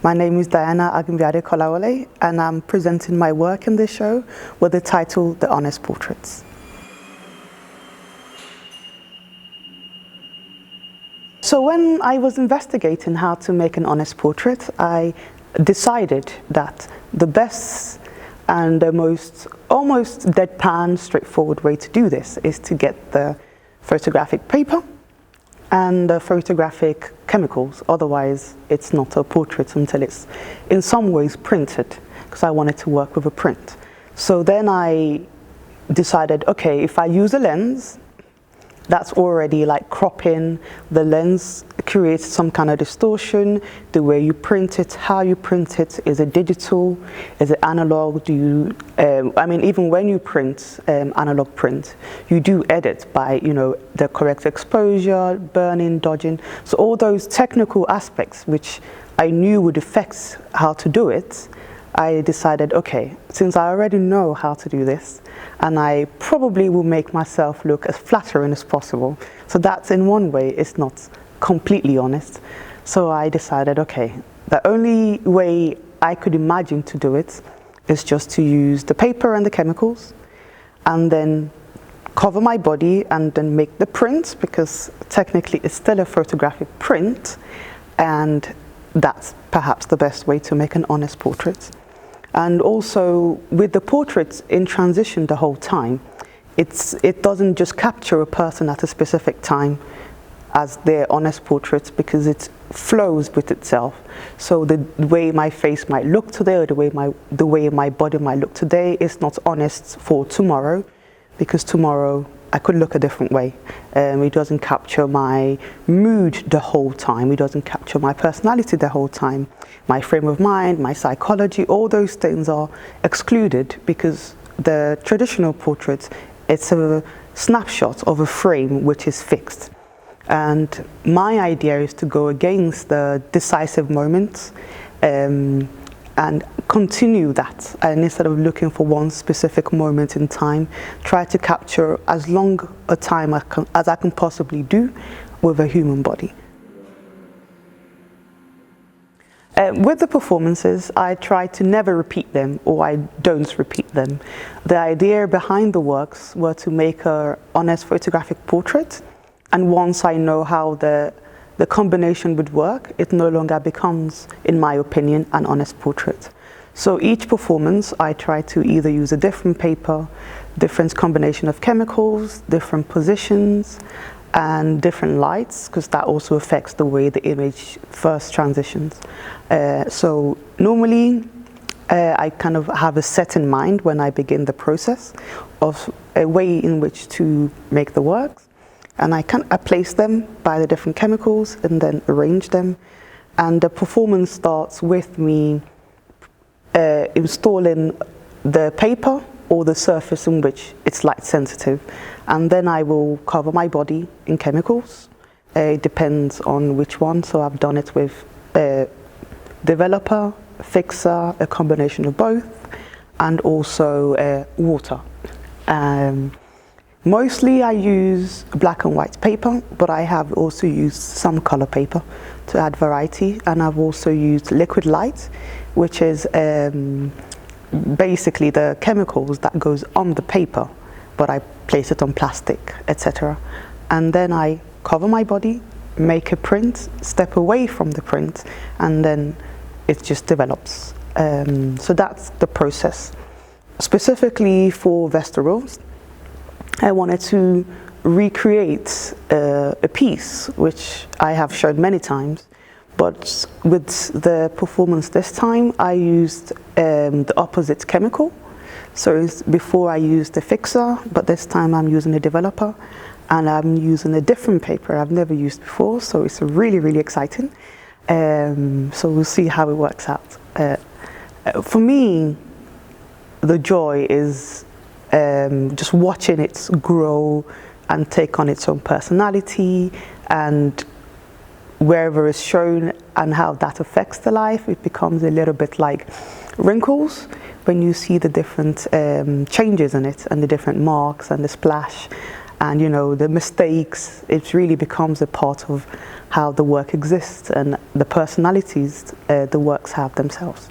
My name is Diana Agunbiade-Kolawole, and I'm presenting my work in this show with the title The Honest Portraits. So when I was investigating how to make an honest portrait, I decided that the best and the most almost deadpan, straightforward way to do this is to get the photographic paper and the photographic chemicals. Otherwise, it's not a portrait until it's in some ways printed, because I wanted to work with a print. So then I decided, okay, if I use a lens, that's already like cropping. The lens creates some kind of distortion. The way you print it, how you print it, is it digital, is it analog? Do you, I mean, even when you print analog print, you do edit by, the correct exposure, burning, dodging. So all those technical aspects, which I knew would affect how to do it, I decided, okay, since I already know how to do this, and I probably will make myself look as flattering as possible. So that's, in one way, it's not completely honest. So I decided, okay, the only way I could imagine to do it is just to use the paper and the chemicals, and then cover my body and then make the print, because technically it's still a photographic print, and that's perhaps the best way to make an honest portrait. And also, with the portraits in transition the whole time, it doesn't just capture a person at a specific time as their honest portraits, because it flows with itself. So the way my face might look today, or the way my body might look today, is not honest for tomorrow, because tomorrow I could look a different way. It doesn't capture my mood the whole time. It doesn't capture my personality the whole time. My frame of mind, my psychology, all those things are excluded, because the traditional portrait, it's a snapshot of a frame which is fixed. And my idea is to go against the decisive moments and continue that, and instead of looking for one specific moment in time, try to capture as long a time as I can possibly do with a human body. With the performances, I try to never repeat them, or I don't repeat them. The idea behind the works were to make an honest photographic portrait, and once I know how the combination would work, it no longer becomes, in my opinion, an honest portrait. So each performance, I try to either use a different paper, different combination of chemicals, different positions, and different lights, because that also affects the way the image first transitions. So normally, I kind of have a set in mind when I begin the process of a way in which to make the works. And I place them by the different chemicals and then arrange them. And the performance starts with me installing the paper or the surface in which it's light sensitive. And then I will cover my body in chemicals. It depends on which one. So I've done it with developer, fixer, a combination of both, and also water. Mostly I use black and white paper, but I have also used some color paper to add variety, and I've also used liquid light, which is basically the chemicals that goes on the paper, but I place it on plastic, etc. And then I cover my body, make a print, step away from the print, and then it just develops. So that's the process. Specifically for Västerås, I wanted to recreate a piece which I have shown many times, but with the performance this time I used the opposite chemical. So before I used the fixer, but this time I'm using a developer, and I'm using a different paper I've never used before, so it's really, really exciting. So we'll see how it works out. For me, the joy is just watching it grow and take on its own personality, and wherever it's shown and how that affects the life, it becomes a little bit like wrinkles when you see the different changes in it and the different marks and the splash. and you know, the mistakes, it really becomes a part of how the work exists and the personalities the works have themselves.